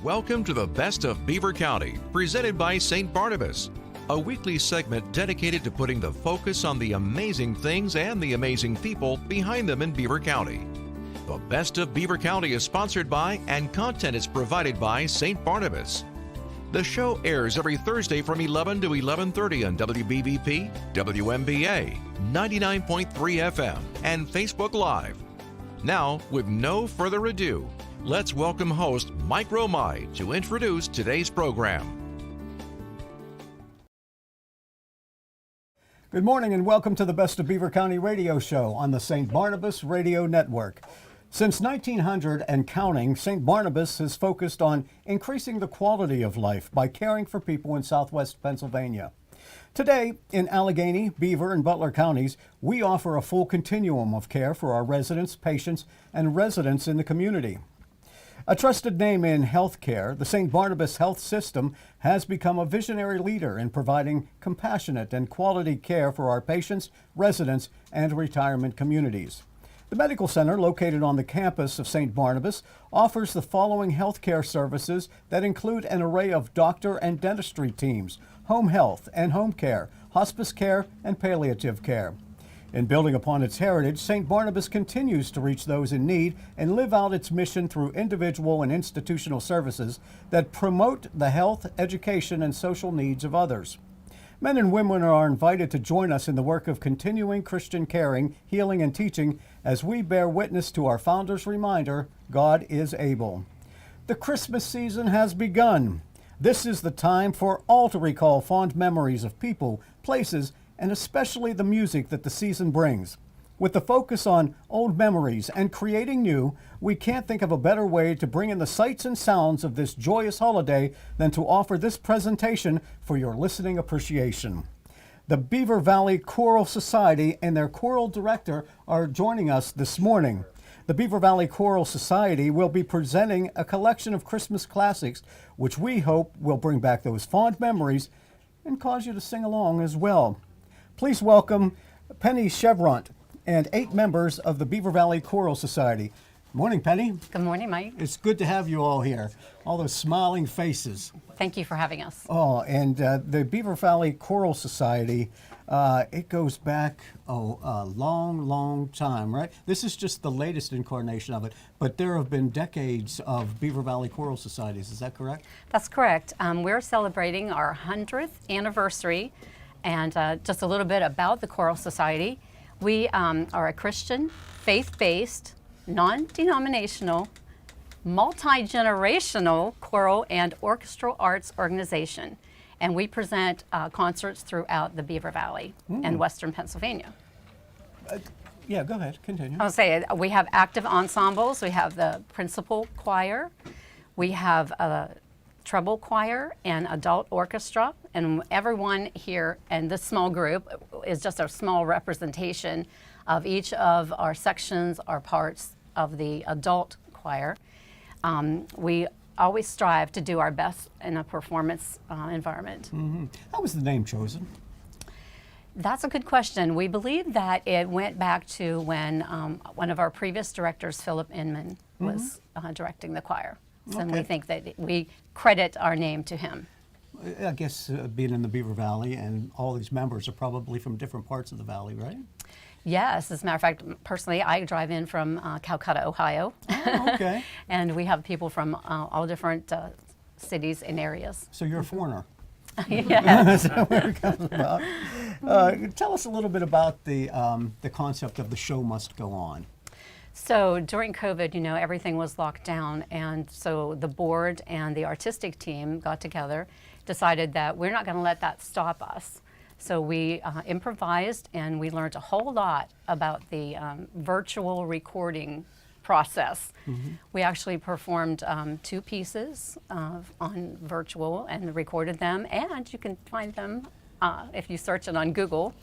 Welcome to the Best of Beaver County, presented by St. Barnabas, a weekly segment dedicated to putting the focus on the amazing things and the amazing people behind them in Beaver County. The Best of Beaver County is sponsored by and content is provided by St. Barnabas. The show airs every Thursday from 11 to 11:30 on WBVP, WMBA, 99.3 FM, and Facebook Live. Now, with no further ado, let's welcome host Mike Romigh to introduce today's program. Good morning and welcome to the Best of Beaver County radio show on the St. Barnabas Radio Network. Since 1900 and counting, St. Barnabas has focused on increasing the quality of life by caring for people in southwest Pennsylvania. Today, in Allegheny, Beaver, and Butler counties, we offer a full continuum of care for our residents, patients, and residents in the community. A trusted name in healthcare, the St. Barnabas Health System has become a visionary leader in providing compassionate and quality care for our patients, residents, and retirement communities. The medical center, located on the campus of St. Barnabas, offers the following healthcare services that include an array of doctor and dentistry teams, home health and home care, hospice care, and palliative care. In building upon its heritage, St. Barnabas continues to reach those in need and live out its mission through individual and institutional services that promote the health, education, and social needs of others. Men and women are invited to join us in the work of continuing Christian caring, healing, and teaching as we bear witness to our founder's reminder, God is able. The Christmas season has begun. This is the time for all to recall fond memories of people, places, and especially the music that the season brings. With the focus on old memories and creating new, we can't think of a better way to bring in the sights and sounds of this joyous holiday than to offer this presentation for your listening appreciation. The Beaver Valley Choral Society and their choral director are joining us this morning. The Beaver Valley Choral Society will be presenting a collection of Christmas classics, which we hope will bring back those fond memories and cause you to sing along as well. Please welcome Penny Chevront and 8 members of the Beaver Valley Choral Society. Morning, Penny. Good morning, Mike. It's good to have you all here. All those smiling faces. Thank you for having us. Oh, and the Beaver Valley Choral Society, it goes back a long, long time, right? This is just the latest incarnation of it, but there have been decades of Beaver Valley Choral Societies. Is that correct? That's correct. We're celebrating our 100th anniversary, and just a little bit about the Choral Society. We are a Christian, faith-based, non-denominational, multi-generational choral and orchestral arts organization. And we present concerts throughout the Beaver Valley and Western Pennsylvania. Yeah, go ahead, continue. I'll say we have active ensembles. We have the principal choir. We have a treble choir and adult orchestra. And everyone here and this small group is just a small representation of each of our sections, our parts of the adult choir. We always strive to do our best in a performance environment. Mm-hmm. How was the name chosen? That's a good question. We believe that it went back to when one of our previous directors, Philip Inman, was directing the choir. So we think that we credit our name to him. I guess being in the Beaver Valley and all these members are probably from different parts of the valley, right? Yes, as a matter of fact, personally, I drive in from Calcutta, Ohio. Oh, okay. And we have people from all different cities and areas. So you're a foreigner. Yeah. That's where it comes about. Tell us a little bit about the concept of the show must go on. So during COVID, you know, everything was locked down, and so the board and the artistic team got together, decided that we're not going to let that stop us. So we improvised, and we learned a whole lot about the virtual recording process. We actually performed 2 pieces on virtual and recorded them, and you can find them if you search it on Google.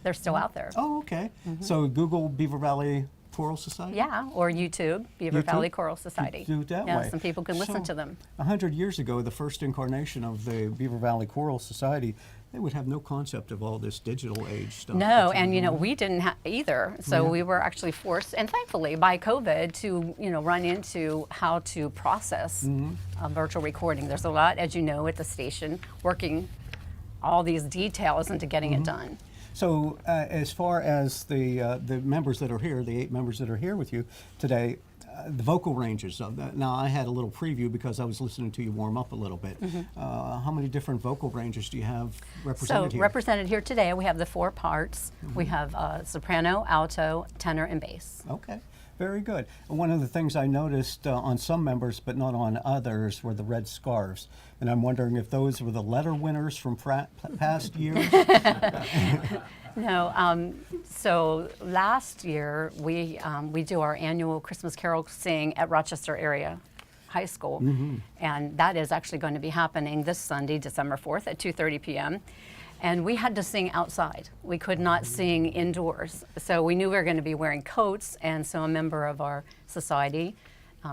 They're still out there. Oh, okay. So Google Beaver Valley Choral Society? Yeah, or YouTube, Beaver Valley Choral Society. Do it that yeah, way. some people can listen to them. 100 years ago, the first incarnation of the Beaver Valley Choral Society, They would have no concept of all this digital age stuff. No, that's and going on. we didn't either. So we were actually forced, and thankfully by COVID, to run into how to process a virtual recording. There's a lot, as you know, at the station, working all these details into getting it done. So as far as the members that are here, the 8 members that are here with you today, the vocal ranges of that. Now, I had a little preview because I was listening to you warm up a little bit. How many different vocal ranges do you have represented So here? represented here today, we have the 4 parts. We have soprano, alto, tenor, and bass. Okay, very good. One of the things I noticed on some members, but not on others, were the red scarves. And I'm wondering if those were the letter winners from past years? No, so last year we do our annual Christmas Carol sing at Rochester Area High School, and that is actually going to be happening this Sunday, December 4th at 2:30 p.m. And we had to sing outside. We could not sing indoors. So we knew we were going to be wearing coats, and so a member of our society,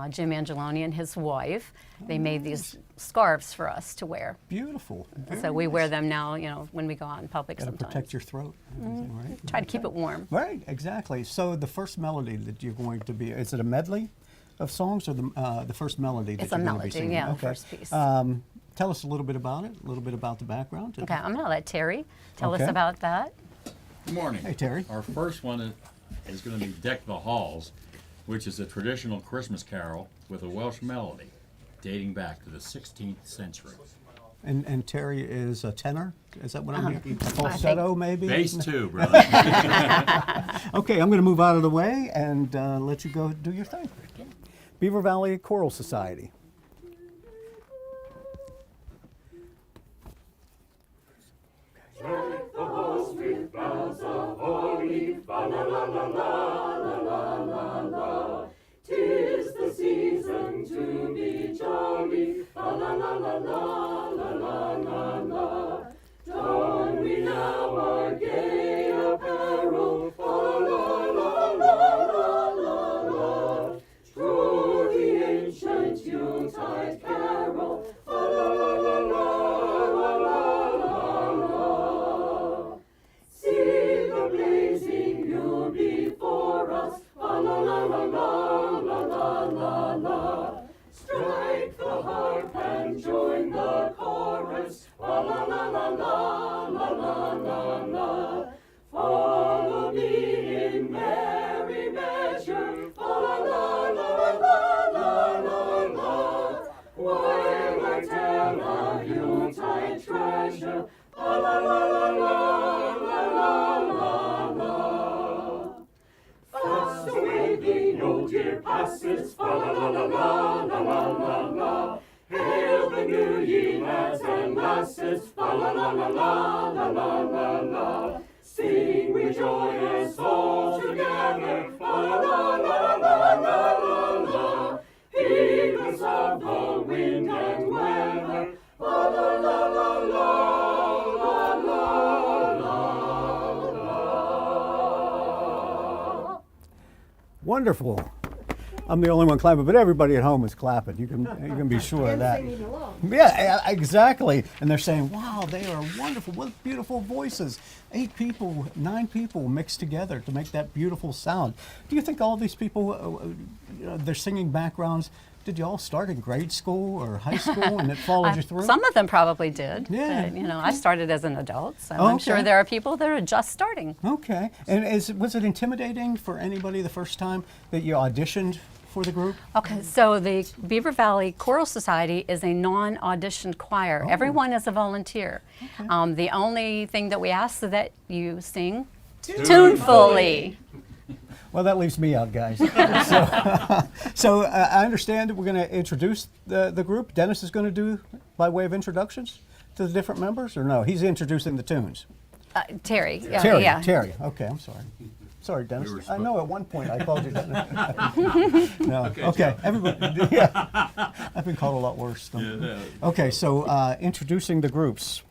Jim Angeloni and his wife, they made these scarves for us to wear. Beautiful. So we wear them now, when we go out in public Got to sometimes. protect your throat, everything, right? Try to keep it warm. Right, exactly. So the first melody that you're going to be, is it a medley of songs or the first melody that It's a you're going to be melody, singing? yeah, the Okay. first piece. Tell us a little bit about it, a little bit about the background. Okay, I'm going to let Terry tell us Okay. about that. Good morning. Hey, Terry. Our first one is going to be Deck the Halls, which is a traditional Christmas carol with a Welsh melody dating back to the 16th century. And Terry is a tenor? Is that what I'm hearing? I Falsetto, think- maybe? Bass too, brother. Okay, I'm going to move out of the way and let you go do your thing. Beaver Valley Choral Society. Tis the season to be jolly, la la la la la la la la la. Don we now our gay apparel, la la la la la la la. Through the ancient Yuletide carol, la la la la la la la la. See the blazing Yule before us, la la la la la la la la la. Strike the harp and join the chorus, la la la la la la la la la. Follow me in merry measure, la la la la la la la la. While I tell of Yuletide treasure, la la la la la la la la. Fast away the old year passes, fa la la la la la la la la. Hail the new ye lads and lasses, fa la la la la la la la la. Sing we joyous all together, fa la la la la la la la. Heedless of the wind and weather, la la la la la la la la. Wonderful. I'm the only one clapping, but everybody at home is clapping. You can be sure of that. Yeah, exactly. And they're saying, "Wow, they are wonderful! What beautiful voices! 8 people, 9 people mixed together to make that beautiful sound." Do you think all these people, their singing backgrounds, did you all start in grade school or high school, and it followed you through? Some of them probably did. Yeah. But, I started as an adult, so I'm sure Okay. there are people that are just starting. Okay. And was it intimidating for anybody the first time that you auditioned for the group? Okay, so the Beaver Valley Choral Society is a non-auditioned choir. Everyone is a volunteer. The only thing that we ask is that you sing tunefully. Well, that leaves me out, guys. So I understand that we're going to introduce the group. Dennis is going to do by way of introductions to the different members, or no? He's introducing the tunes. Terry. Terry. Yeah. Terry. Okay, I'm sorry. Sorry, Dennis. I know at one point I called you Dennis. No. Okay. Everybody. Yeah. I've been called a lot worse. Okay. So introducing the groups.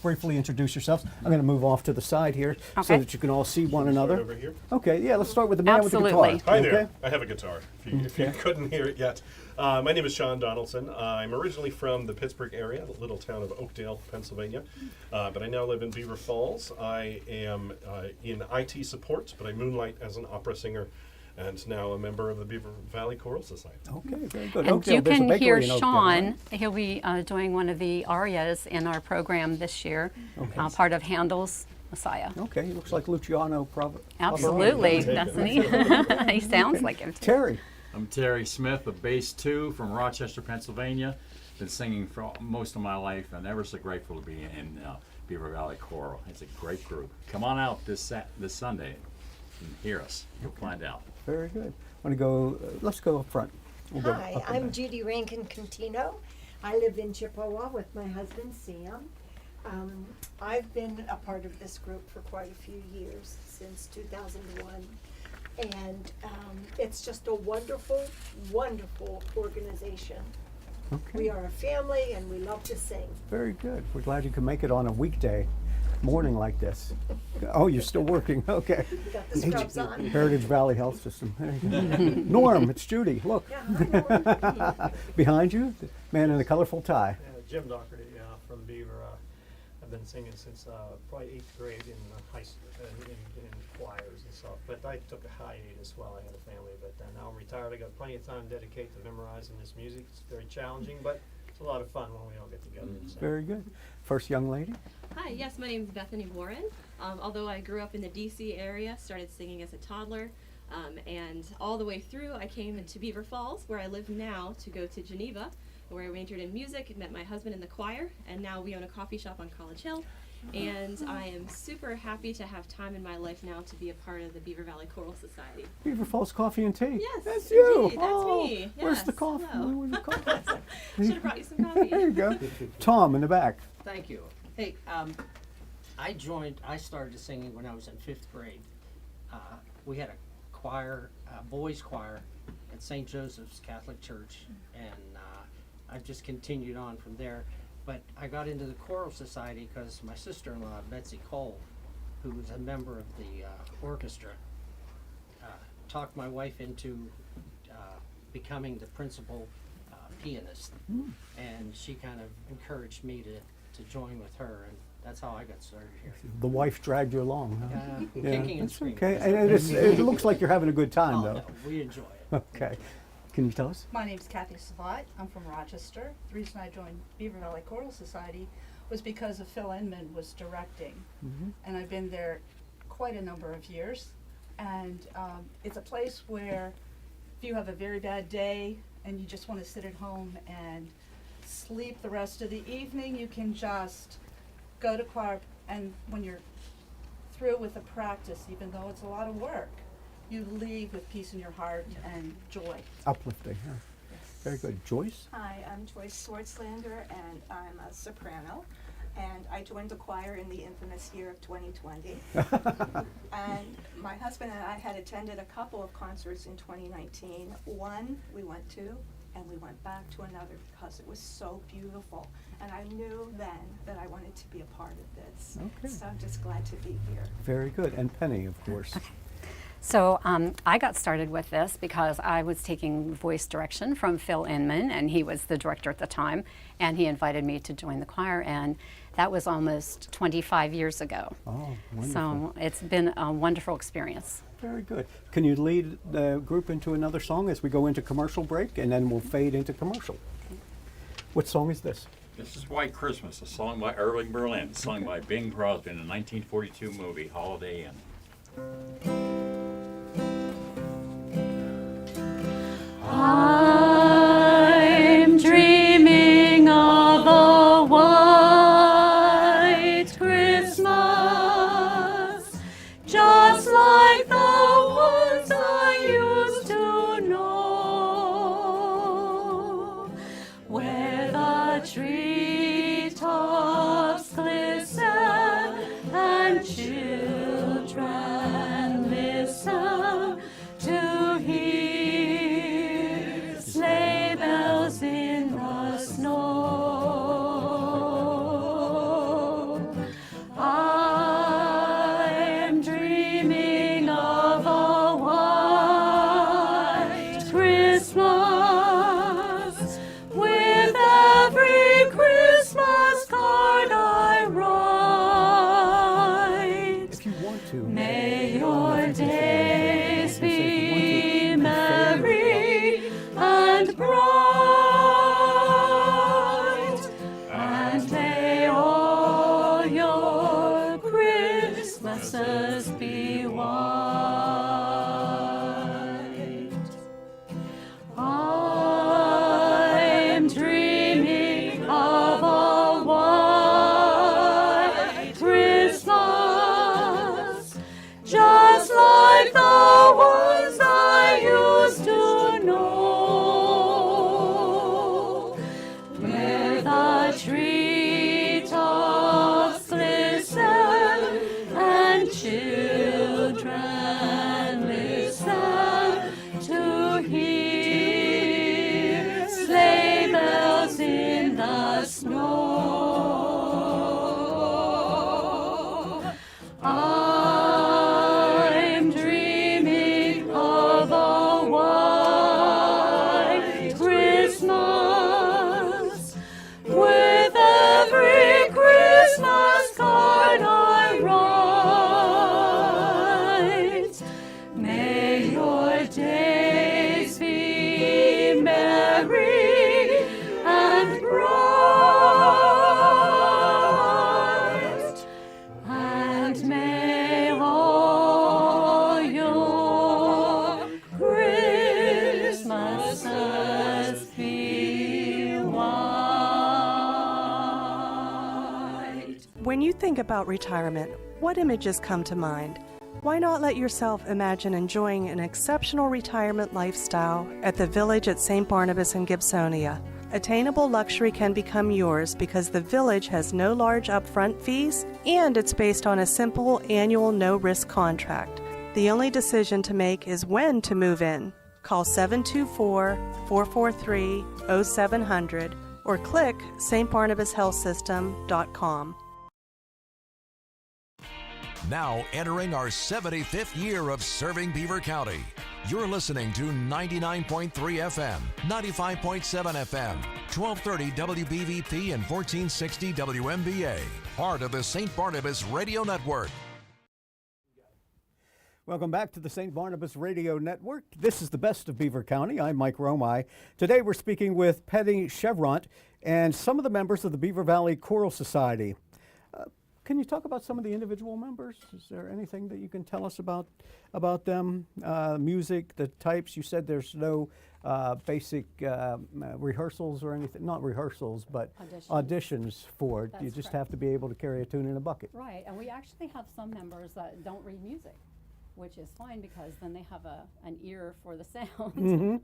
briefly introduce yourselves. I'm going to move off to the side here so Okay. that you can all see one another. Over here. Okay, yeah, let's start with the man with the Absolutely. guitar. Hi okay? there. I have a guitar, if you couldn't hear it yet. My name is Sean Donaldson. I'm originally from the Pittsburgh area, the little town of Oakdale, Pennsylvania. But I now live in Beaver Falls. I am in IT support, but I moonlight as an opera singer and now a member of the Beaver Valley Choral Society. Okay, very good. And Oakdale, you there's a can bakery hear in Oakdale, Sean. right? He'll be doing one of the arias in our program this year, part of Handel's Messiah. Okay, he looks like Luciano Absolutely, Take it. doesn't he? He sounds like him too. Terry. I'm Terry Smith of Bass 2 from Rochester, Pennsylvania. Been singing for most of my life and ever so grateful to be in Beaver Valley Choral. It's a great group. Come on out this Sunday and hear us. You'll find out. Very good. Want to go? Let's go up front. We'll go Hi, up and I'm back. Judy Rankin Contino. I live in Chippewa with my husband Sam. I've been a part of this group for quite a few years, since 2001. And it's just a wonderful, wonderful organization. Okay. We are a family and we love to sing. Very good. We're glad you can make it on a weekday morning like this. Oh, you're still working. Okay. We got the scrubs on. Heritage Valley Health System. There you go. Norm, it's Judy. Look. Yeah, I know. Behind you, the man in the colorful tie. Jim Doherty from Beaver. I've been singing since probably 8th grade in high school, in choirs and stuff. But I took a hiatus while I had a family. But now I'm retired. I got plenty of time dedicated to memorizing this music. It's very challenging, but it's a lot of fun when we all get together and sing. Very good. First young lady. Hi, yes, my name is Bethany Warren. Although I grew up in the DC area, started singing as a toddler, and all the way through I came to Beaver Falls, where I live now, to go to Geneva, where I majored in music, met my husband in the choir, and now we own a coffee shop on College Hill. And I am super happy to have time in my life now to be a part of the Beaver Valley Choral Society. Beaver Falls Coffee and Tea. Yes, That's you. indeed, that's me. Where's the Yes, coffee? hello. Where's the coffee? Should have brought you some coffee. There you go. Tom in the back. Thank you. Hey, I started singing when I was in 5th grade. We had a choir, boys choir at St. Joseph's Catholic Church, and I've just continued on from there. But I got into the choral society because my sister-in-law, Betsy Cole, who was a member of the orchestra, talked my wife into becoming the principal pianist. And she kind of encouraged me to join with her, and that's how I got started here. The wife dragged you along. Huh? Kicking and That's screaming. okay. And it looks like you're having a good time, Oh, though. no, we enjoy it. Okay. Can you tell us? My name's Kathy Savat. I'm from Rochester. The reason I joined Beaver Valley Choral Society was because of Phil Inman was directing. And I've been there quite a number of years. And it's a place where if you have a very bad day and you just want to sit at home and sleep the rest of the evening, you can just go to choir, and when you're through with the practice, even though it's a lot of work, you leave with peace in your heart and joy. Uplifting. Huh? Very good. Joyce? Hi, I'm Joyce Swartzlander, and I'm a soprano. And I joined the choir in the infamous year of 2020. And my husband and I had attended a couple of concerts in 2019. One we went to, and we went back to another because it was so beautiful. And I knew then that I wanted to be a part of this. Okay. So I'm just glad to be here. Very good. And Penny, of course. So I got started with this because I was taking voice direction from Phil Inman, and he was the director at the time, and he invited me to join the choir, and that was almost 25 years ago. Oh, wonderful. So it's been a wonderful experience. Very good. Can you lead the group into another song as we go into commercial break, and then we'll fade into commercial? What song is this? This is White Christmas, a song by Irving Berlin, sung by Bing Crosby in the 1942 movie Holiday Inn. I'm dreaming of a white Christmas, just like the ones I used to know, where the treetops glisten and children listen to hear masses be white. I'm dreaming of a white Christmas, just like the ones I used to know, where the treetops glisten and children listen to hear sleigh bells in the snow. I'm dreaming of a white Christmas, with every Christmas card I write. May your days be merry and bright, and may all your Christmases be white. When you think about retirement, what images come to mind? Why not let yourself imagine enjoying an exceptional retirement lifestyle at the Village at St. Barnabas in Gibsonia? Attainable luxury can become yours because the Village has no large upfront fees and it's based on a simple annual no-risk contract. The only decision to make is when to move in. Call 724-443-0700 or click stbarnabashealthsystem.com. Now entering our 75th year of serving Beaver County. You're listening to 99.3 FM, 95.7 FM, 1230 WBVP and 1460 WMBA. Part of the St. Barnabas Radio Network. Welcome back to the St. Barnabas Radio Network. This is the best of Beaver County. I'm Mike Romigh. Today we're speaking with Penny Chevront and some of the members of the Beaver Valley Choral Society. Can you talk about some of the individual members? Is there anything that you can tell us about them? Music, the types. You said there's no basic rehearsals or anything. Not rehearsals, but auditions for it. You just have to be able to carry a tune in a bucket. Right, and we actually have some members that don't read music, which is fine because then they have an ear for the sound. Mm-hmm.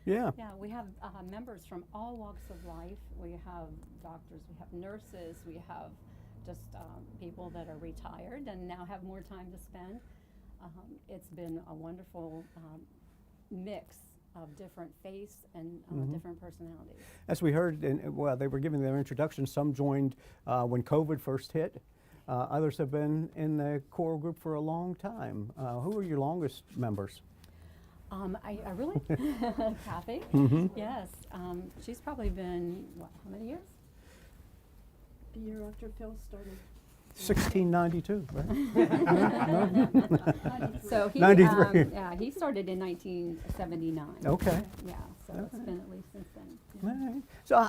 Yeah. Yeah, we have members from all walks of life. We have doctors, we have nurses, we have just people that are retired and now have more time to spend. It's been a wonderful mix of different faiths and different personalities. As we heard, well, they were giving their introduction. Some joined when COVID first hit. Others have been in the choral group for a long time. Who are your longest members? I really, Kathy, yes. She's probably been, what, how many years? The year after Phil started. 1692, right? So he, 93. yeah, he started in 1979. Okay. Yeah, so it's been at least since then. All right. So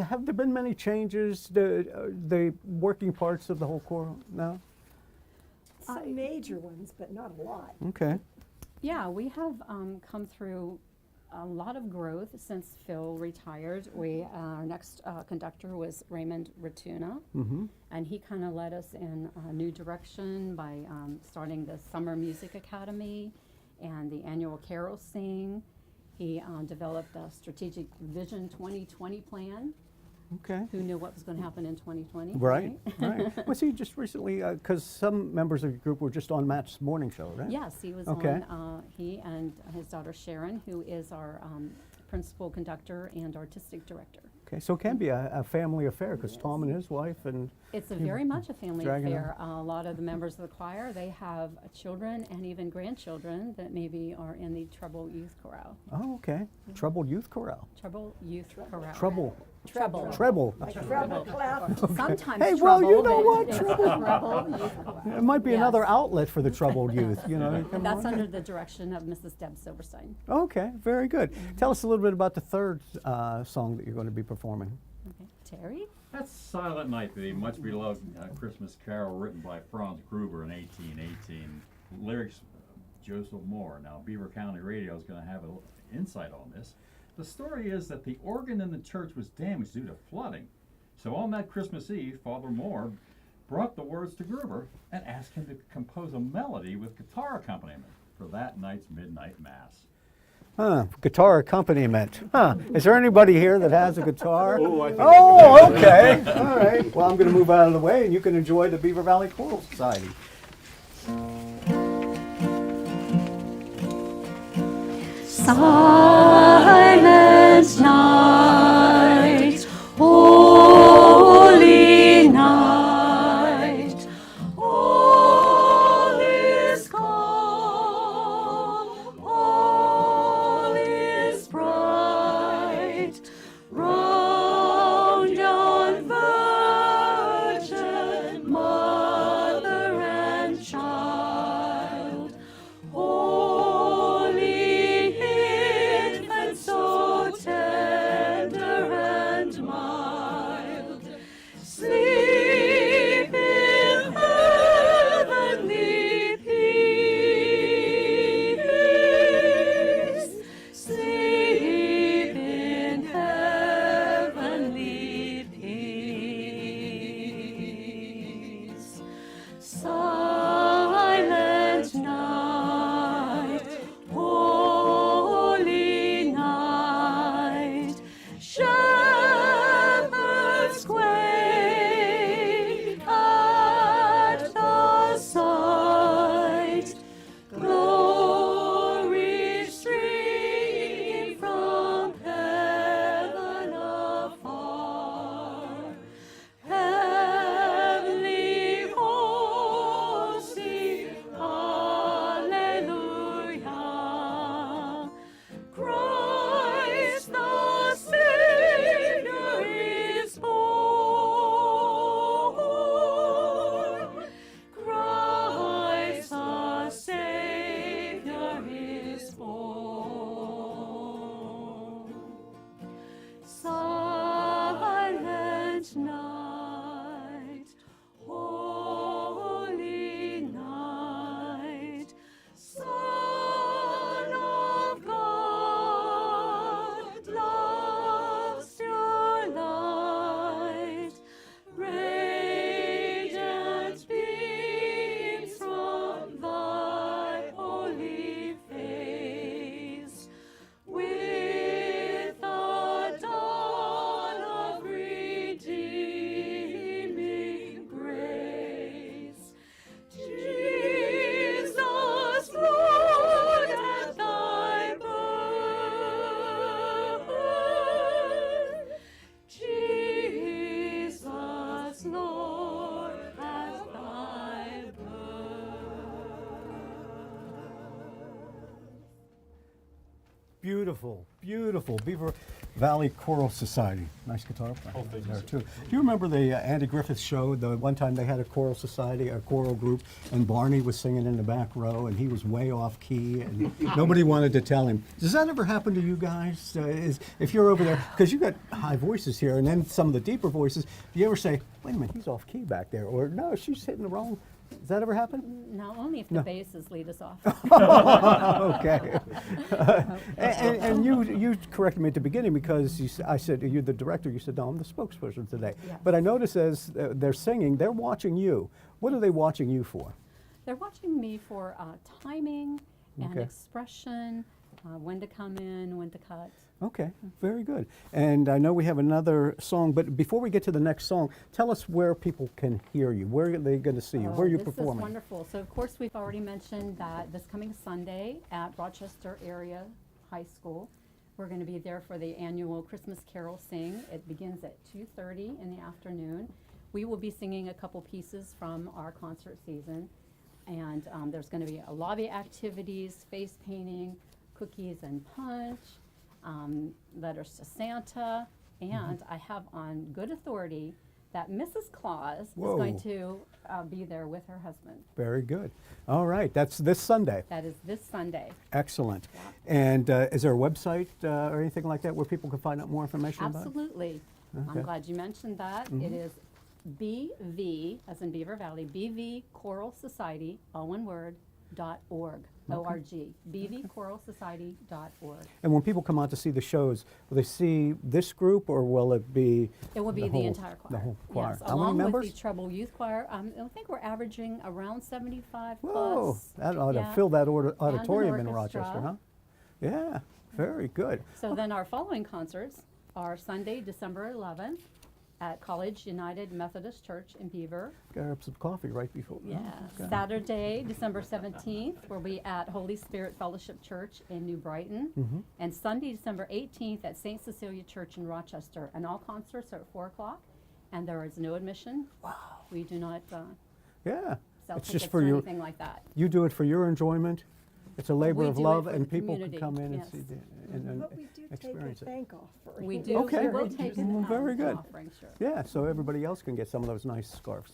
have there been many changes, the working parts of the whole choral now? Some major ones, but not a lot. Okay. Yeah, we have come through a lot of growth since Phil retired. Our next conductor was Raymond Ratuna, and he kind of led us in a new direction by starting the Summer Music Academy and the annual Carol Sing. He developed a strategic Vision 2020 plan. Okay. Who knew what was going to happen in 2020? Right, right. Was he just recently, because some members of your group were just on Matt's morning show, right? Yes, he was Okay. on, he and his daughter Sharon, who is our principal conductor and artistic director. Okay, so it can be a family affair, because Tom and his wife and... It's very much a family dragging affair. A lot of the members of the choir, they have children and even grandchildren that maybe are in the Treble Youth Chorale. Oh, okay. Troubled Youth Chorale. Treble Youth Chorale. Trouble. Treble. Treble. Like treble clef. Sometimes Hey, well, you know but what? it's Treble. Treble Youth Chorale. It might be Yes. another outlet for the troubled youth, you know. And that's under the direction of Mrs. Deb Silverstein. Okay, very good. Tell us a little bit about the third song that you're going to be performing. Okay. Terry? That's Silent Night, the much beloved Christmas carol written by Franz Gruber in 1818. Lyrics Joseph Moore. Now, Beaver County Radio is going to have an insight on this. The story is that the organ in the church was damaged due to flooding. So on that Christmas Eve, Father Moore brought the words to Gruber and asked him to compose a melody with guitar accompaniment for that night's midnight mass. Guitar accompaniment. Is there anybody here that has a guitar? Oh, I think Okay. All right. Well, I'm going to move out of the way, and you can enjoy the Beaver Valley Choral Society. Silent night, holy night, all is calm, all is bright, round yon virgin mother and child. Holy infant, so tender and mild, sleep in heavenly peace, sleep in heavenly peace. Silent night, holy night, shepherds quake at the sight, glory stream from heaven afar, heavenly hosts sing hallelujah. Christ the Savior is born. Christ the Savior is born. Silent night, holy night, Son of God, loves your light, radiant beams from thy holy face, with the dawn of redeeming grace. Jesus, Lord, at thy birth, Jesus, Lord, at thy Beautiful, beautiful. Beaver Valley Choral Society. Nice guitar player Oh, thank you, there sir. too. Do you remember the Andy Griffith show? The one time they had a choral society, a choral group, and Barney was singing in the back row, and he was way off key, and nobody wanted to tell him. Does that ever happen to you guys? If you're over there, because you got high voices here, and then some of the deeper voices. Do you ever say, "Wait a minute, he's off key back there," or "No, she's hitting the wrong"? Does that ever happen? No, only if the basses lead us off. Okay. And you corrected me at the beginning because I said, you're the director. You said, no, I'm the spokesperson today. Yes. But I notice as they're singing, they're watching you. What are they watching you for? They're watching me for timing and Okay. expression, when to come in, when to cut. Okay, very good. And I know we have another song, but before we get to the next song, tell us where people can hear you. Where are they going to see you? Where are you This performing? is wonderful. So, of course, we've already mentioned that this coming Sunday at Rochester Area High School, we're going to be there for the annual Christmas Carol Sing. It begins at 2:30 in the afternoon. We will be singing a couple pieces from our concert season, and there's going to be a lobby activities, face painting, cookies and punch, letters to Santa, and I have on good authority that Mrs. Claus Whoa. is going to be there with her husband. Very good. All right, that's this Sunday. That is this Sunday. Excellent. And is there a website or anything like that where people can find out more information about it? Absolutely. I'm glad you mentioned that. It is BV, as in Beaver Valley, BV Choral Society, all one word, .org, O-R-G, bvchoralsociety.org. And when people come out to see the shows, will they see this group, or will it be? It will be the entire choir. The whole choir. Yes, How along many with members? the treble youth choir. I think we're averaging around 75 Whoa, plus. that ought to Yeah. fill that And an auditorium in orchestra. Rochester, huh? Yeah, very good. So then our following concerts are Sunday, December 11th at College United Methodist Church in Beaver. Got up some coffee right before. Yeah. Okay. Saturday, December 17th, we'll be at Holy Spirit Fellowship Church in New Brighton. And Sunday, December 18th at St. Cecilia Church in Rochester. And all concerts are at 4 o'clock, and there is no admission. Wow. We do not Yeah, sell it's tickets just for or your. anything like that. You do it for your enjoyment. It's a labor We of do it love, for and the people can community, come in yes. and see and But we do take a experience it. thank offering. We do. Okay. We will take it. Well, very good. Offering, sure. Yeah, so everybody else can get some of those nice scarves.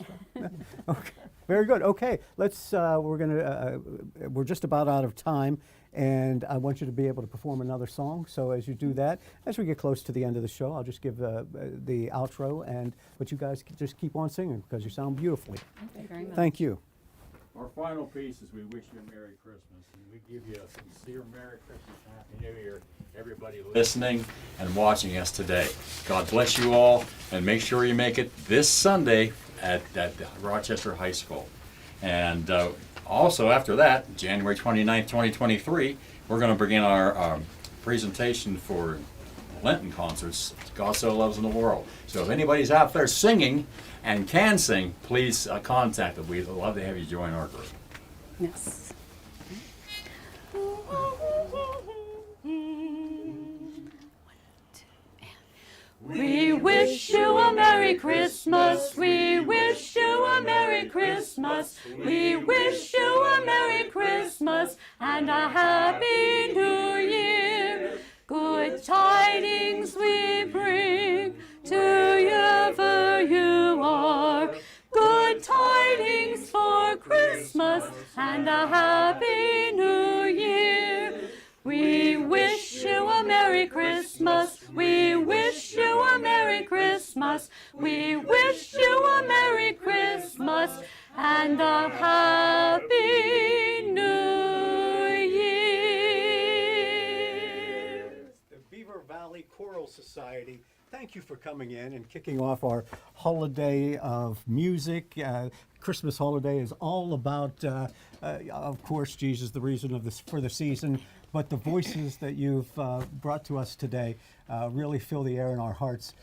Okay, very good. Okay, let's. We're just about out of time, and I want you to be able to perform another song. So as you do that, as we get close to the end of the show, I'll just give the outro, but you guys just keep on singing because you sound beautifully. Thank you very much. Thank you. Our final piece is we wish you a Merry Christmas, and we give you a sincere Merry Christmas and Happy New Year, everybody listening and watching us today. God bless you all, and make sure you make it this Sunday at Rochester High School. And also after that, January 29th, 2023, we're going to begin our presentation for Lenten concerts, God So Loves in the World. So if anybody's out there singing and can sing, please contact us. We'd love to have you join our group. Yes. We wish you a Merry Christmas. We wish you a Merry Christmas. We wish you a Merry Christmas and a Happy New Year. Good tidings we bring to you, for you are good tidings for Christmas and a Happy New Year. We wish you a Merry Christmas. We wish you a Merry Christmas. We wish you a Merry Christmas and a Happy New Year. The Beaver Valley Choral Society, thank you for coming in and kicking off our holiday of music. Christmas holiday is all about, of course, Jesus, the reason of this for the season. But the voices that you've brought to us today really fill the air in our hearts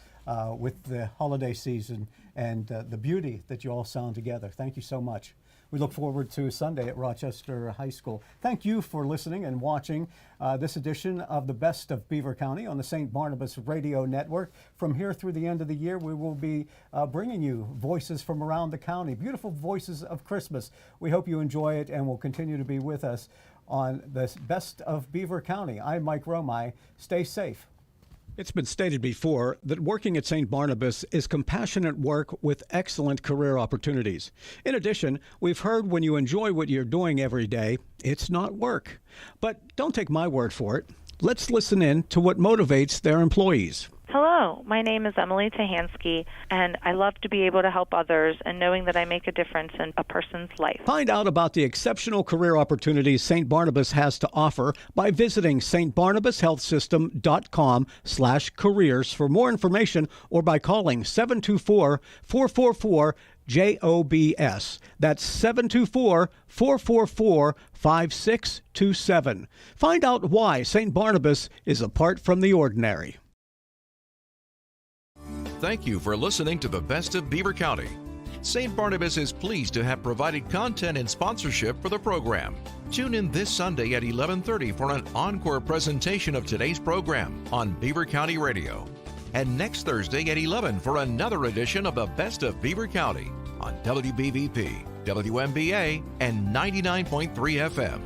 with the holiday season and the beauty that you all sound together. Thank you so much. We look forward to Sunday at Rochester High School. Thank you for listening and watching this edition of the Best of Beaver County on the St. Barnabas Radio Network. From here through the end of the year, we will be bringing you voices from around the county, beautiful voices of Christmas. We hope you enjoy it and will continue to be with us on the Best of Beaver County. I'm Mike Romigh. Stay safe. It's been stated before that working at St. Barnabas is compassionate work with excellent career opportunities. In addition, we've heard when you enjoy what you're doing every day, it's not work. But don't take my word for it. Let's listen in to what motivates their employees. Hello, my name is Emily Tahansky, and I love to be able to help others and knowing that I make a difference in a person's life. Find out about the exceptional career opportunities St. Barnabas has to offer by visiting stbarnabashealthsystem.com/careers for more information, or by calling 724-444-JOBS. That's 724-444-5627. Find out why St. Barnabas is apart from the ordinary. Thank you for listening to the Best of Beaver County. St. Barnabas is pleased to have provided content and sponsorship for the program. Tune in this Sunday at 11:30 for an encore presentation of today's program on Beaver County Radio. And next Thursday at 11 for another edition of the Best of Beaver County on WBVP, WMBA, and 99.3 FM.